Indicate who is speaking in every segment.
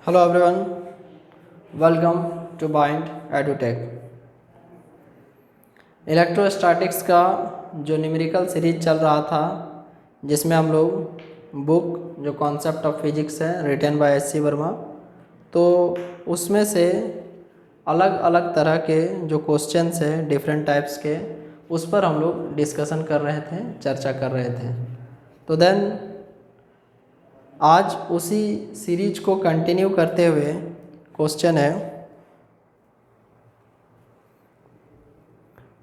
Speaker 1: Hello everyone, welcome to Bind Edutech. Electrostatics का जो numerical series चल रहा था, जिसमें हम लोग बुक जो कॉन्सेप्ट ऑफ फिजिक्स है written by S C Verma, तो उसमें से अलग अलग तरह के जो क्वेश्चंस है डिफरेंट टाइप्स के, उस पर हम लोग डिस्कशन कर रहे थे, चर्चा कर रहे थे। तो देन आज उसी सीरीज को कंटिन्यू करते हुए क्वेश्चन है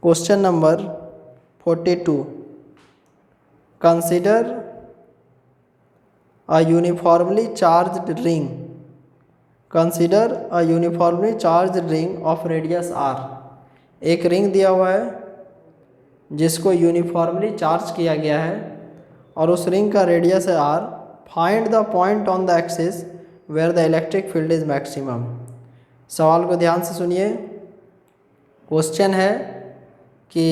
Speaker 1: question number 42। Consider a uniformly charged ring. Consider a uniformly charged ring of radius R. एक रिंग दिया हुआ है जिसको यूनिफॉर्मली चार्ज किया गया है और उस रिंग का रेडियस है R. Find the point on the axis where the electric field is maximum. सवाल को ध्यान से सुनिए। क्वेश्चन है कि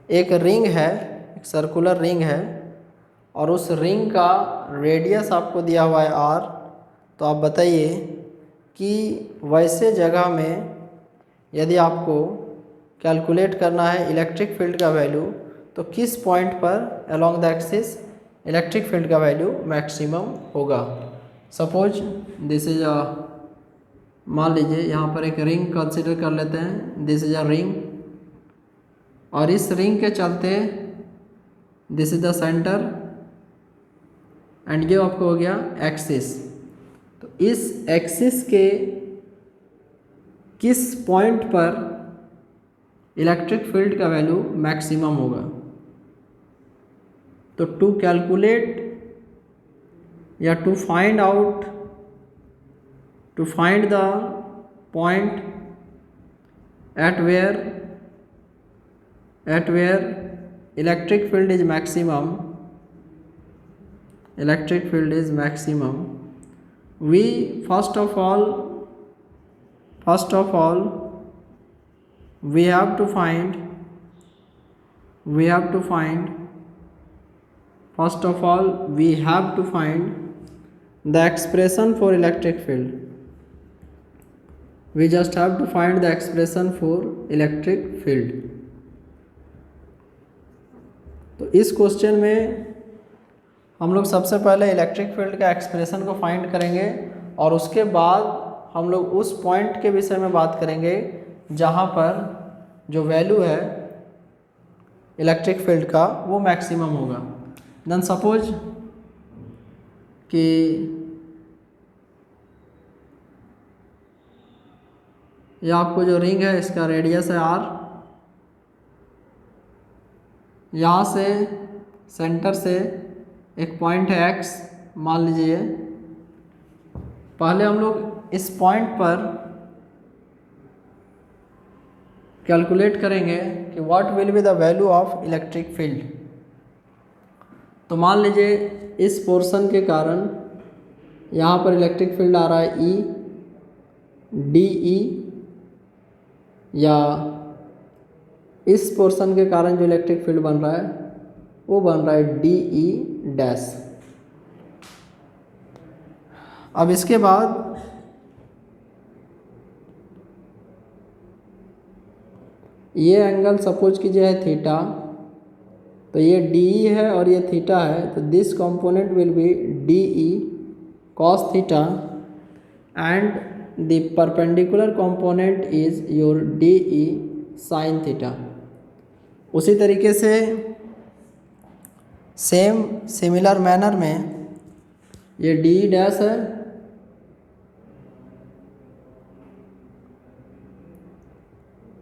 Speaker 1: एक रिंग है, एक सर्कुलर रिंग है और उस रिंग का रेडियस आपको दिया हुआ है आर। तो आप बताइए कि वैसे जगह में यदि आपको कैलकुलेट करना है इलेक्ट्रिक फील्ड का वैल्यू, तो किस पॉइंट पर along the axis electric field का वैल्यू मैक्सिमम होगा। सपोज दिस इज अ, मान लीजिए यहाँ पर एक रिंग कंसिडर कर लेते हैं, दिस इज अ रिंग, और इस रिंग के चलते this is the centre and ये आपको हो गया एक्सिस। तो इस एक्सिस के किस पॉइंट पर इलेक्ट्रिक फील्ड का वैल्यू मैक्सिमम होगा। तो टू कैलकुलेट या to find out, to find the point at where electric field is maximum, electric field is maximum, we first of all we have to find first of all we have to find the expression for electric field. We just have to find the expression for electric field. तो इस question में हम लोग सबसे पहले electric field का expression को find करेंगे और उसके बाद हम लोग उस पॉइंट के विषय में बात करेंगे जहाँ पर जो वैल्यू है इलेक्ट्रिक फील्ड का वो मैक्सिमम होगा। देन सपोज कि यह आपको जो रिंग है इसका रेडियस है आर, यहाँ से सेंटर से एक पॉइंट है एक्स मान लीजिए। पहले हम लोग इस पॉइंट पर कैलकुलेट करेंगे कि what will be the value of electric field. तो मान लीजिए इस पोर्शन के कारण यहाँ पर इलेक्ट्रिक फील्ड आ रहा है ई डी ई, या इस पोर्शन के कारण जो इलेक्ट्रिक फील्ड बन रहा है वो बन रहा है डी ई डैश। अब इसके बाद ये एंगल सपोज कीजिए है थीटा, तो ये डी ई है और ये थीटा है, तो this component will be D E cos theta and the perpendicular component is your D E sine theta. उसी तरीके से सेम सिमिलर मैनर में ये डी डैश है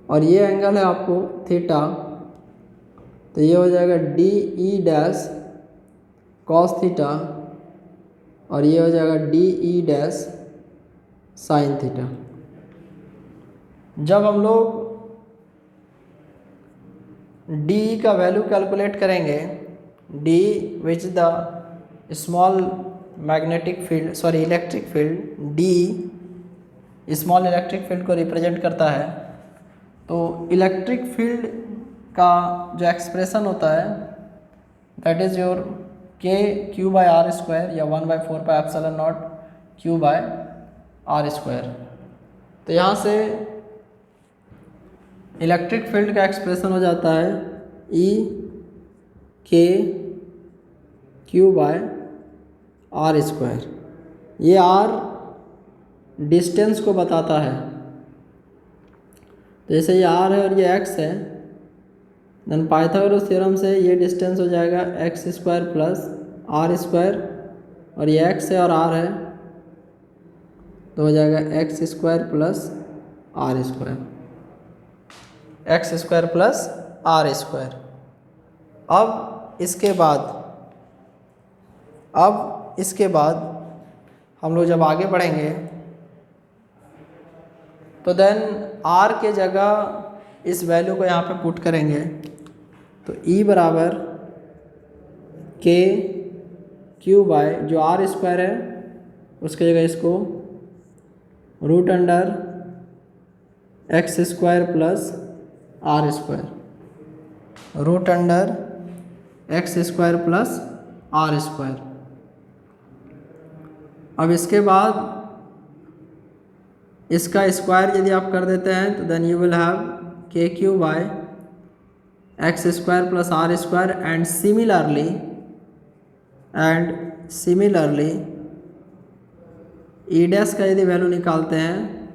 Speaker 1: और ये एंगल है आपको थीटा, तो ये हो जाएगा D E dash cos theta और ये हो जाएगा D E dash sine theta. जब हम लोग डी का वैल्यू कैलकुलेट करेंगे, D which the small magnetic field sorry electric field, D small electric field को रिप्रेजेंट करता है। तो इलेक्ट्रिक फील्ड का जो एक्सप्रेशन होता है that is your K Q by are square या 1/4 pi epsilon naught Q by are square. तो यहाँ से इलेक्ट्रिक फील्ड का एक्सप्रेशन हो जाता है ई के क्यू बाय आर स्क्वायर। ये आर डिस्टेंस को बताता है, तो जैसे ये आर है और ये एक्स है, देन पाइथागोरस थ्योरम से ये डिस्टेंस हो जाएगा X square plus R square, और ये एक्स है और आर है तो हो जाएगा X square plus R square, X square plus R square. अब इसके बाद हम लोग जब आगे बढ़ेंगे तो देन आर के जगह इस वैल्यू को यहाँ पे पुट करेंगे, तो ई बराबर के क्यू बाय जो आर स्क्वायर है उसके जगह इसको root under X square plus R square, root under X square plus R square. अब इसके बाद इसका स्क्वायर यदि आप कर देते हैं तो then you will have K Q by X square plus R square, and similarly E dash का यदि वैल्यू निकालते हैं,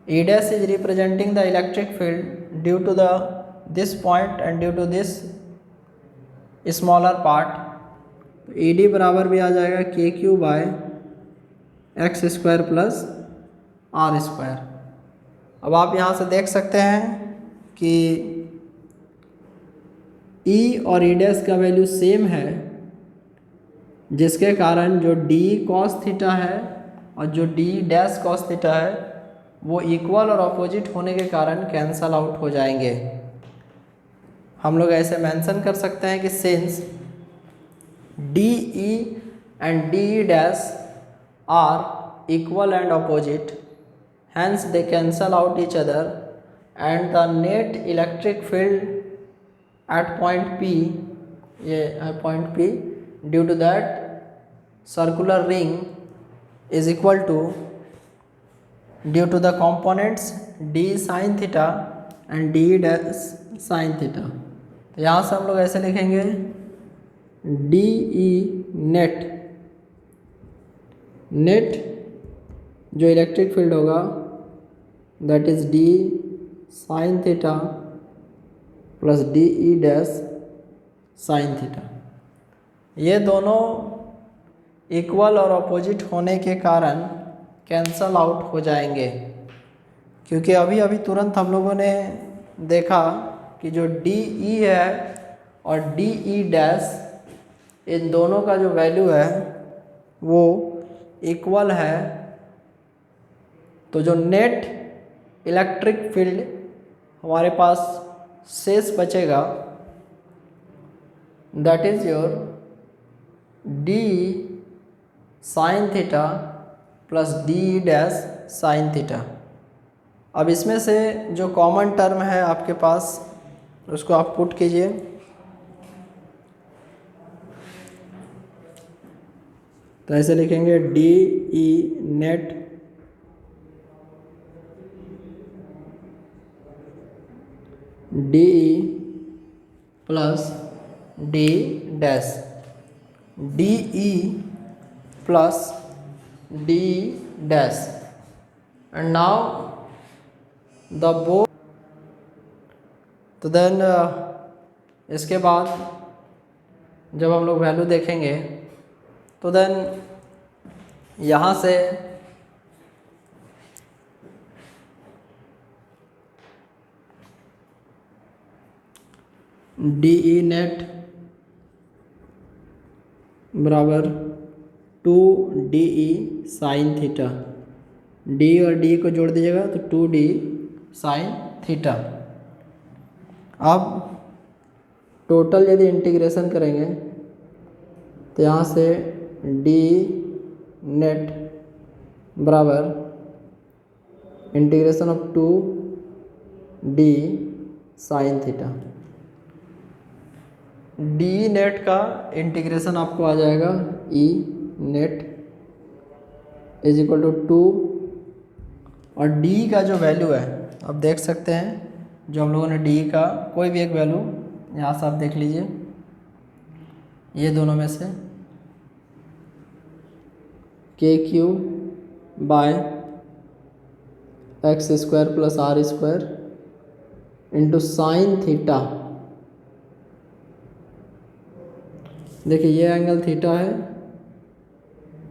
Speaker 1: E dash is representing the electric field due to this point and due to this smaller part, तो E D बराबर भी आ जाएगा के Q by X square plus R square. अब आप यहाँ से देख सकते हैं कि ई और ई डैश का वैल्यू सेम है, जिसके कारण जो डी कॉस थीटा है और जो डी डैश कॉस थीटा है वो इक्वल और अपोजिट होने के कारण कैंसल आउट हो जाएंगे। हम लोग ऐसे मेंशन कर सकते हैं कि since D E and D E dash are equal and opposite, hence they cancel out each other, and the net electric field at point P, point P, due to that circular ring is equal to, due to the components d sin theta and d dash sin theta। तो यहाँ से हम लोग ऐसे लिखेंगे D E net जो electric field होगा that is D sine theta plus D E dash sine theta. ये दोनों इक्वल और अपोजिट होने के कारण कैंसल आउट हो जाएंगे, क्योंकि अभी तुरंत हम लोगों ने देखा कि जो डी ई है और डी ई डैश इन दोनों का जो वैल्यू है वो इक्वल है, तो जो नेट इलेक्ट्रिक फील्ड हमारे पास शेष बचेगा that is your D sine theta plus D dash sine theta. अब इसमें से जो कॉमन टर्म है आपके पास उसको आप पुट कीजिए, तो ऐसे लिखेंगे D E net D E plus D dash D E plus D dash, and now the both. तो देन इसके बाद जब हम लोग वैल्यू देखेंगे तो देन यहाँ से डी ई नेट बराबर 2 DE साइन थीटा, डी और डी को जोड़ दीजिएगा तो 2D साइन थीटा। अब टोटल यदि इंटीग्रेशन करेंगे तो यहाँ से डी नेट बराबर integration of 2D sine theta. D net का इंटीग्रेशन आपको आ जाएगा ई नेट इज इक्वल टू 2, और डी का जो वैल्यू है आप देख सकते हैं, जो हम लोगों ने डी का कोई भी एक वैल्यू यहाँ से आप देख लीजिए, ये दोनों में से K Q by X square plus R square into sine theta. देखिए ये एंगल थीटा है,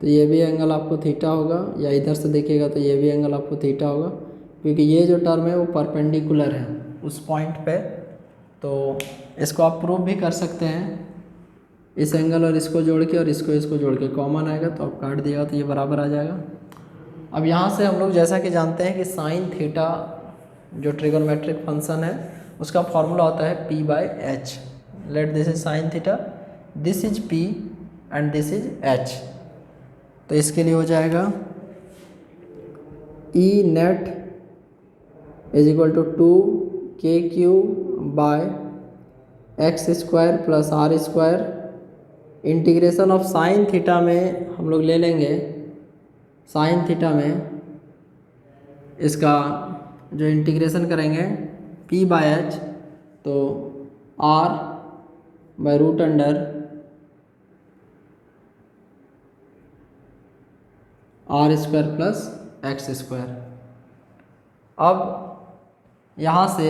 Speaker 1: तो ये भी एंगल आपको थीटा होगा, या इधर से देखिएगा तो ये भी एंगल आपको थीटा होगा, क्योंकि ये जो टर्म है वो परपेंडिकुलर है उस पॉइंट पे। तो इसको आप प्रूव भी कर सकते हैं, इस एंगल और इसको जोड़ के और इसको जोड़ के कॉमन आएगा तो आप काट दिएगा तो ये बराबर आ जाएगा। अब यहाँ से हम लोग जैसा कि जानते हैं कि साइन थीटा जो ट्रिगोनोमेट्रिक फंक्शन है उसका फॉर्मूला होता है p by H. Let this is sine theta, this is p and this is h। तो इसके लिए हो जाएगा e net is equal to 2kq by X square plus R square. Integration of sine theta में हम लोग ले लेंगे, साइन थीटा में इसका जो इंटीग्रेशन करेंगे p बाय एच, तो r by root under R square plus x square. अब यहाँ से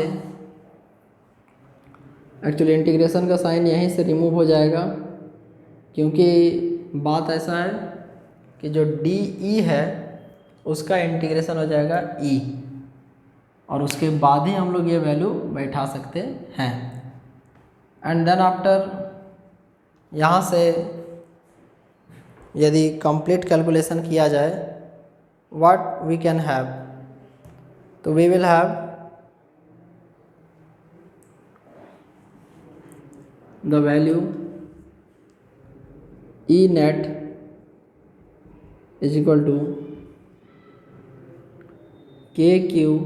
Speaker 1: एक्चुअली इंटीग्रेशन का साइन यहीं से रिमूव हो जाएगा, क्योंकि बात ऐसा है कि जो डी ई है उसका इंटीग्रेशन हो जाएगा ई, और उसके बाद ही हम लोग ये वैल्यू बैठा सकते हैं। एंड देन आफ्टर यहाँ से यदि कंप्लीट कैलकुलेशन किया जाए व्हाट वी कैन हैव, तो we will have the value E net is equal to k Q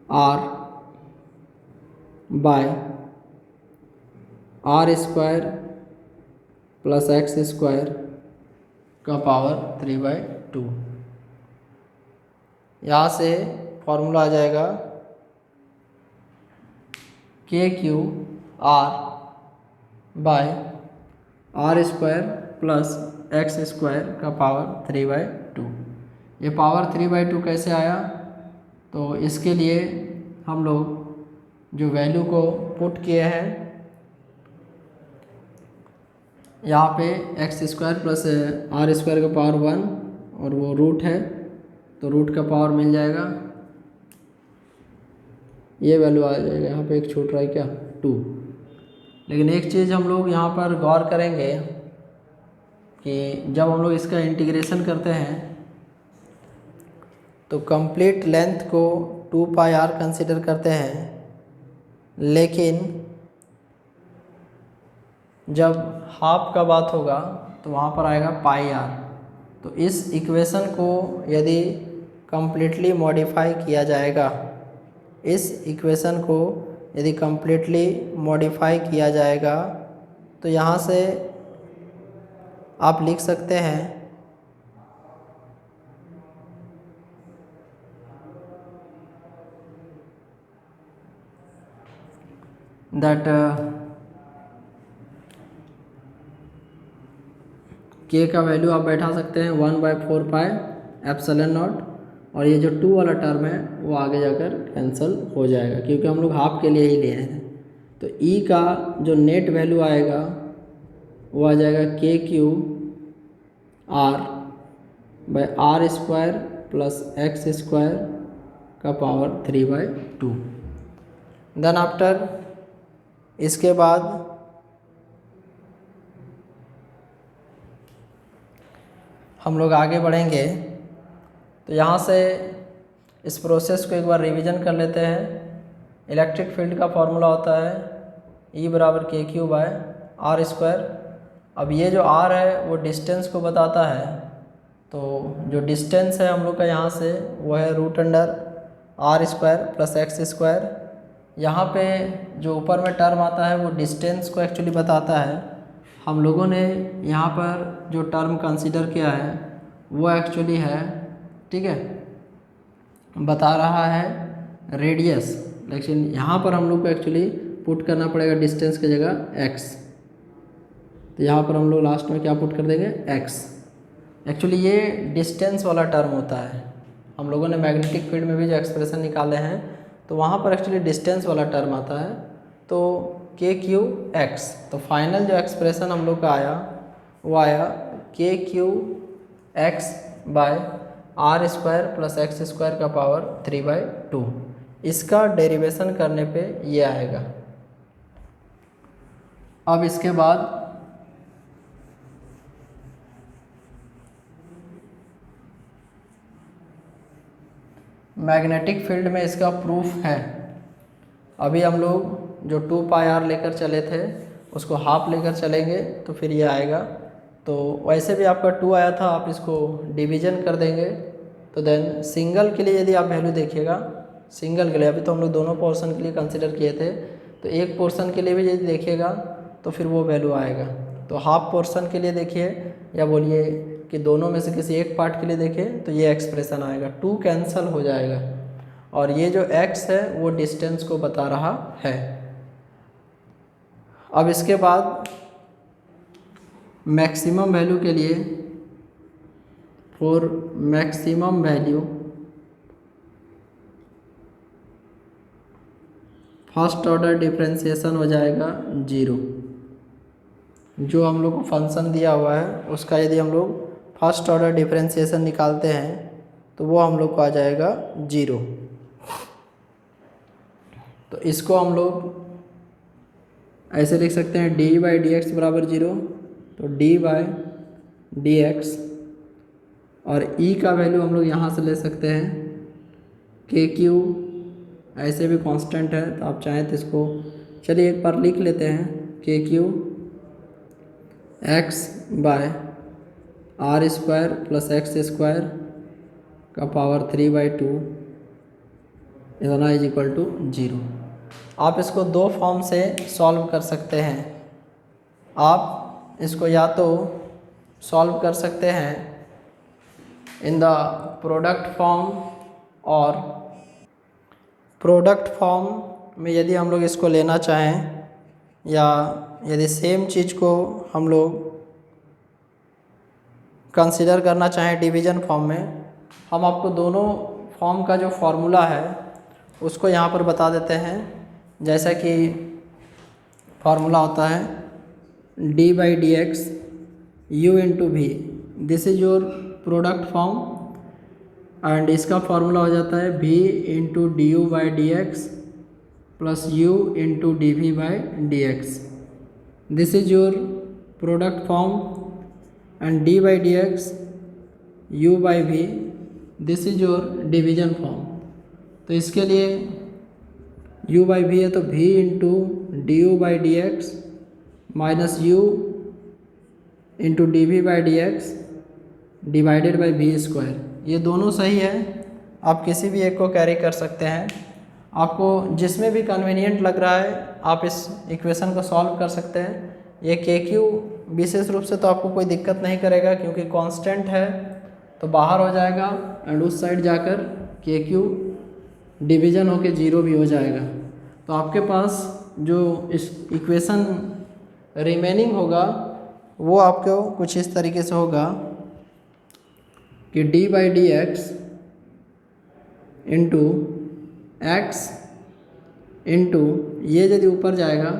Speaker 1: R by are square plus x square का पावर 3/2। यहाँ से फॉर्मूला आ जाएगा के Q R by are square plus x square का power 3/2। ये power 3/2 कैसे आया, तो इसके लिए हम लोग जो वैल्यू को पुट किए हैं यहाँ पे X square plus R square का पावर 1 और वो रूट है, तो रूट का पावर मिल जाएगा, ये वैल्यू आ जाएगा। यहाँ पे एक छूट रहा है क्या, 2। लेकिन एक चीज़ हम लोग यहाँ पर गौर करेंगे कि जब हम लोग इसका इंटीग्रेशन करते हैं तो कंप्लीट लेंथ को 2πr कंसिडर करते हैं, लेकिन जब हाफ का बात होगा तो वहाँ पर आएगा πr। तो इस इक्वेशन को यदि कम्प्लीटली मॉडिफाई किया जाएगा, इस इक्वेशन को यदि कम्प्लीटली मॉडिफाई किया जाएगा तो यहाँ से आप लिख सकते हैं दैट के का वैल्यू आप बैठा सकते हैं 1/4πε0, और ये जो 2 वाला टर्म है वो आगे जाकर कैंसिल हो जाएगा, क्योंकि हम लोग हाफ के लिए ही लिए हैं। तो ई का जो नेट वैल्यू आएगा वो आ जाएगा के Q R by are square plus x square का पावर 3/2। देन आफ्टर इसके बाद हम लोग आगे बढ़ेंगे, तो यहाँ से इस प्रोसेस को एक बार रिवीजन कर लेते हैं। इलेक्ट्रिक फील्ड का फॉर्मूला होता है E बराबर K Q by are square. अब ये जो r है वो डिस्टेंस को बताता है, तो जो डिस्टेंस है हम लोग का यहाँ से वो है root under R square plus x square. यहाँ पे जो ऊपर में टर्म आता है वो डिस्टेंस को एक्चुअली बताता है। हम लोगों ने यहाँ पर जो टर्म कंसीडर किया है वो एक्चुअली है, ठीक है, बता रहा है रेडियस, लेकिन यहाँ पर हम लोग को एक्चुअली पुट करना पड़ेगा डिस्टेंस की जगह x। तो यहाँ पर हम लोग लास्ट में क्या पुट कर देंगे, x। एक्चुअली ये डिस्टेंस वाला टर्म होता है। हम लोगों ने मैग्नेटिक फील्ड में भी जो एक्सप्रेशन निकाले हैं तो वहाँ पर एक्चुअली डिस्टेंस वाला टर्म आता है, तो KQX। तो फाइनल जो एक्सप्रेशन हम लोग का आया वो आया KQX by are square plus x square का पावर 3/2। इसका डेरिवेशन करने पे ये आएगा। अब इसके बाद मैग्नेटिक फील्ड में इसका प्रूफ है। अभी हम लोग जो 2πr लेकर चले थे उसको हाफ लेकर चलेंगे तो फिर ये आएगा। तो वैसे भी आपका 2 आया था, आप इसको डिवीजन कर देंगे तो देन सिंगल के लिए यदि आप वैल्यू देखिएगा, सिंगल के लिए अभी तो हम लोग दोनों पोर्शन के लिए कंसिडर किए थे, तो एक पोर्शन के लिए भी यदि देखिएगा तो फिर वो वैल्यू आएगा। तो हाफ पोर्शन के लिए देखिए या बोलिए कि दोनों में से किसी एक पार्ट के लिए देखें तो ये एक्सप्रेशन आएगा, 2 कैंसल हो जाएगा और ये जो x है वो डिस्टेंस को बता रहा है। अब इसके बाद मैक्सिमम वैल्यू के लिए, for maximum value first order differentiation हो जाएगा 0। जो हम लोग को फंक्शन दिया हुआ है उसका यदि हम लोग फर्स्ट ऑर्डर डिफरेंशिएशन निकालते हैं तो वो हम लोग को आ जाएगा 0। तो इसको हम लोग ऐसे लिख सकते हैं d/dx बराबर 0। तो d/dx और e का वैल्यू हम लोग यहाँ से ले सकते हैं KQ, ऐसे भी कांस्टेंट है तो आप चाहें तो इसको चलिए एक बार लिख लेते हैं KQ x by are square plus x square का पावर 3/2 इतना इज इक्वल टू 0। आप इसको दो फॉर्म से सॉल्व कर सकते हैं। आप इसको या तो सॉल्व कर सकते हैं इन द प्रोडक्ट फॉर्म, और प्रोडक्ट फॉर्म में यदि हम लोग इसको लेना चाहें, या यदि सेम चीज़ को हम लोग कंसिडर करना चाहें डिवीज़न फॉर्म में, हम आपको दोनों फॉर्म का जो फॉर्मूला है उसको यहाँ पर बता देते हैं। जैसा कि फार्मूला होता है d/dx u इंटू वी, this is your product form and इसका फार्मूला हो जाता है v into du/dx plus u into dv/dx। This is your product form and d/dx u/v, this is your division form. तो इसके लिए u/v है तो v into du/dx minus u into dv/dx divided by v square. ये दोनों सही है, आप किसी भी एक को कैरी कर सकते हैं। आपको जिसमें भी कन्वीनियंट लग रहा है आप इस इक्वेशन को सॉल्व कर सकते हैं। ये KQ विशेष रूप से तो आपको कोई दिक्कत नहीं करेगा क्योंकि कांस्टेंट है तो बाहर हो जाएगा एंड उस साइड जाकर KQ डिवीजन होके 0 भी हो जाएगा। तो आपके पास जो इस इक्वेशन रिमेनिंग होगा वो आपको कुछ इस तरीके से होगा कि d/dx इंटू एक्स इंटू ये यदि ऊपर जाएगा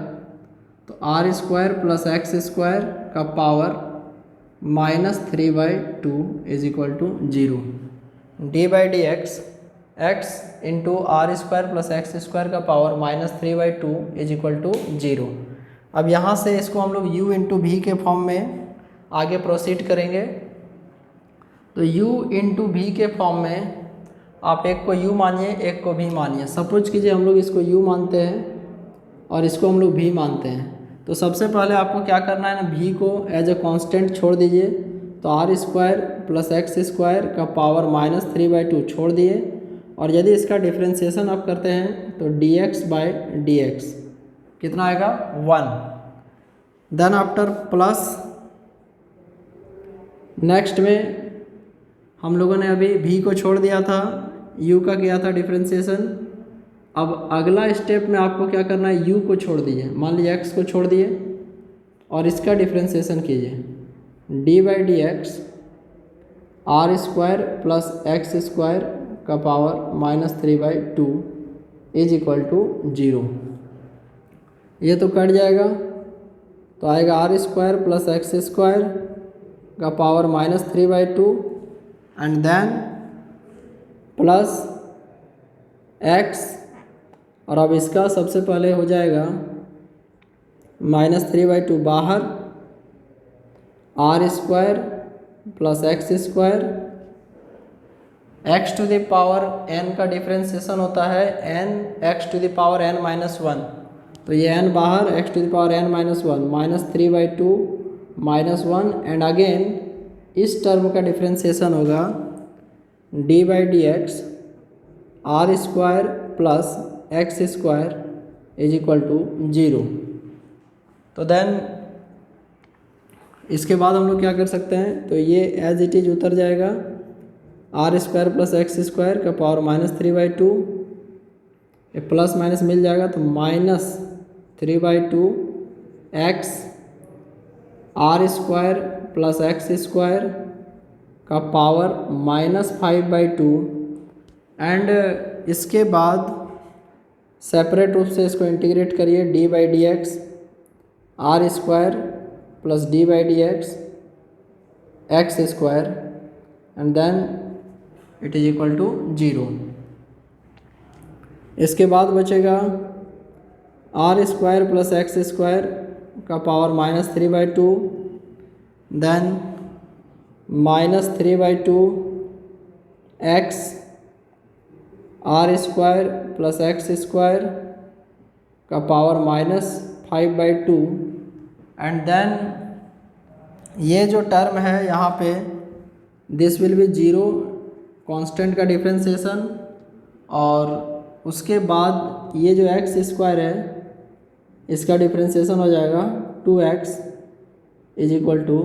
Speaker 1: तो are square plus x square का power -3/2 is equal to 0। d/dx x into r square plus x square का पावर -3/2 इज इक्वल टू 0। अब यहाँ से इसको हम लोग u इंटू वी के फॉर्म में आगे प्रोसीड करेंगे। तो u इंटू वी के फॉर्म में आप एक को u मानिए एक को v मानिए। सपोज कीजिए हम लोग इसको u मानते हैं और इसको हम लोग v मानते हैं। तो सबसे पहले आपको क्या करना है ना, v को एज ए कांस्टेंट छोड़ दीजिए। तो are square plus x square का पावर -3/2 छोड़ दिए और यदि इसका डिफ्रेंसिएशन आप करते हैं तो dx/dx कितना आएगा 1। देन आफ्टर प्लस नेक्स्ट में हम लोगों ने अभी v को छोड़ दिया था, u का किया था डिफ्रेंसिएशन। अब अगला स्टेप में आपको क्या करना है, u को छोड़ दीजिए, मान लीजिए x को छोड़ दिए और इसका डिफ्रेंसिएशन कीजिए d/dx r² प्लस x² का पावर -3/2 इज इक्वल टू 0। ये तो कट जाएगा तो आएगा r² प्लस x² का power -3/2 and then plus x, और अब इसका सबसे पहले हो जाएगा -3/2 बाहर, r² plus x², x to the power n का डिफ्रेंसिएशन होता है n x to the power n-1, तो ये n बाहर, x to the power n-1 -3/2 -1 and again इस टर्म का डिफ्रेंसिएशन होगा d/dx r² plus x² is equal to 0। तो देन इसके बाद हम लोग क्या कर सकते हैं, तो ये एज इट इज उतर जाएगा, r² प्लस x² का पावर -3/2, ये प्लस माइनस मिल जाएगा तो -3/2 x r² प्लस x² का पावर -5/2 एंड इसके बाद सेपरेट रूप से इसको इंटीग्रेट करिए d/dx r² plus d/dx x² and then it is equal to 0। इसके बाद बचेगा r² प्लस x² का power -3/2, then -3/2 x r² plus x² का पावर -5/2 एंड देन ये जो टर्म है यहाँ पे दिस विल बी 0, कांस्टेंट का डिफ्रेंसिएशन, और उसके बाद ये जो x² है इसका डिफ्रेंसिएशन हो जाएगा 2x इज इक्वल टू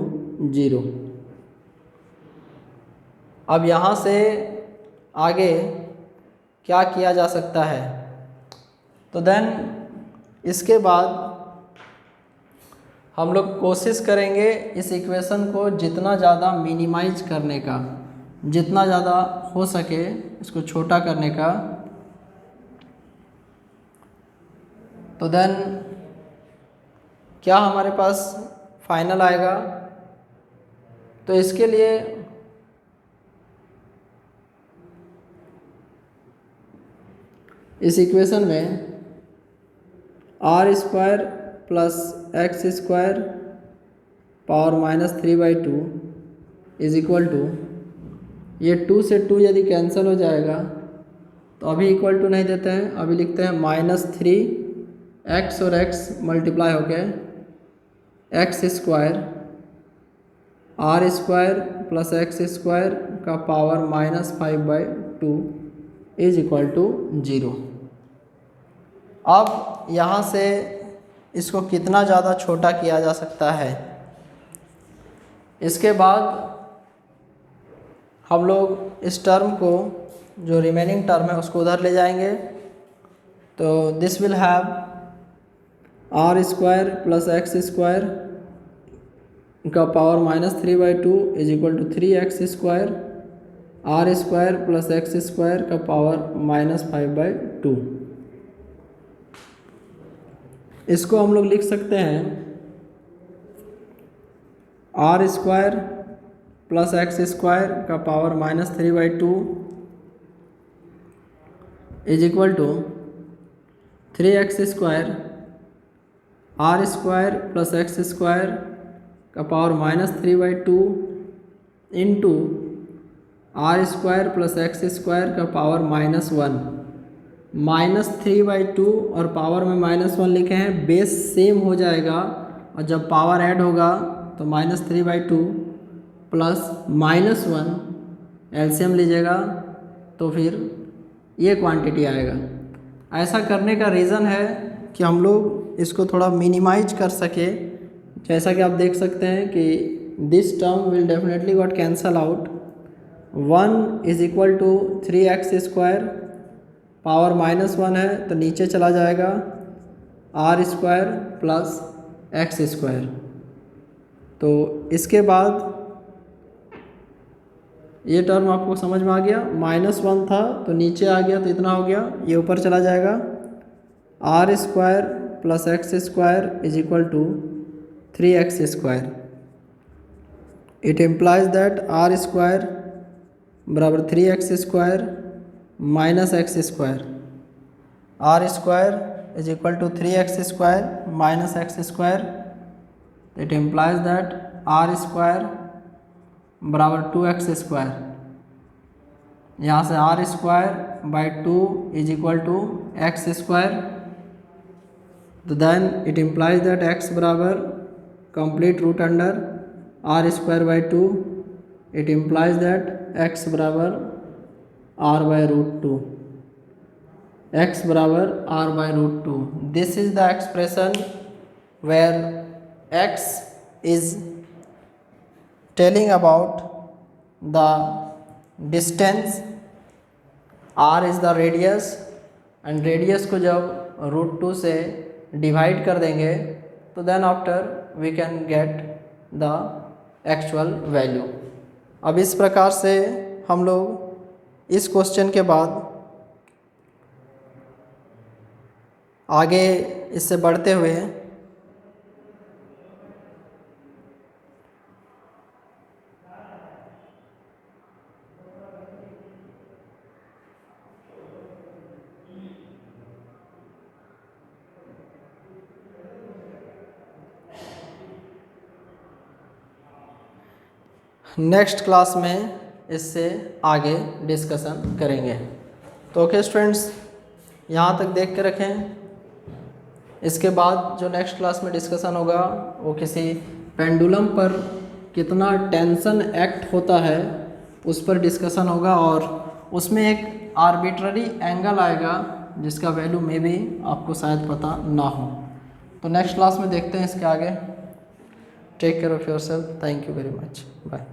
Speaker 1: 0। अब यहाँ से आगे क्या किया जा सकता है, तो देन इसके बाद हम लोग कोशिश करेंगे इस इक्वेशन को जितना ज़्यादा मिनिमाइज करने का, जितना ज़्यादा हो सके इसको छोटा करने का। तो देन क्या हमारे पास फाइनल आएगा, तो इसके लिए इस इक्वेशन में r² plus x² power -3/2 is equal to, ये 2 से 2 यदि कैंसिल हो जाएगा तो अभी इक्वल टू नहीं देते हैं, अभी लिखते हैं -3 x और x मल्टीप्लाई हो गए x² r² प्लस x² का पावर -5/2 इज इक्वल टू 0। अब यहाँ से इसको कितना ज़्यादा छोटा किया जा सकता है, इसके बाद हम लोग इस टर्म को, जो रिमेनिंग टर्म है उसको उधर ले जाएंगे, तो this will have r² plus x² का power -3/2 is equal to 3x², r² plus x² का पावर -5/2। इसको हम लोग लिख सकते हैं r² प्लस x² का power -3/2 is equal to 3x² r² plus x² का power -3/2 into r² plus x² का पावर -1, -3/2 और पावर में -1 लिखे हैं, बेस सेम हो जाएगा और जब पावर ऐड होगा तो -3/2 प्लस -1 एलसीएम लीजिएगा तो फिर ये क्वांटिटी आएगा। ऐसा करने का रीज़न है कि हम लोग इसको थोड़ा मिनिमाइज कर सके। जैसा कि आप देख सकते हैं कि this term will definitely got cancel out. 1 is equal to 3x² power -1 है तो नीचे चला जाएगा r² प्लस x²। तो इसके बाद ये टर्म आपको समझ में आ गया, -1 था तो नीचे आ गया तो इतना हो गया, ये ऊपर चला जाएगा r² plus x² is equal to 3x²। It implies that r² बराबर 3x² minus x²। r² is equal to 3x² minus x²। It implies that r² बराबर 2x²। यहाँ से r² by 2 is equal to x²। तो then it implies that x बराबर complete root under r² by 2। It implies that x बराबर r by root 2। x बराबर r by root 2। This is the expression where x is telling about the distance, r is the radius, and radius को जब √2 से divide कर देंगे तो then after we can get the actual value. अब इस प्रकार से हम लोग इस क्वेश्चन के बाद आगे इससे बढ़ते हुए नेक्स्ट क्लास में इससे आगे डिस्कशन करेंगे। तो ओके स्टूडेंट्स, यहाँ तक देख के रखें। इसके बाद जो नेक्स्ट क्लास में डिस्कशन होगा वो किसी पेंडुलम पर कितना टेंशन एक्ट होता है उस पर डिस्कशन होगा, और उसमें एक आर्बिट्ररी एंगल आएगा जिसका वैल्यू में भी आपको शायद पता ना हो। तो नेक्स्ट क्लास में देखते हैं इसके आगे। Take care of yourself. Thank you very much. Bye.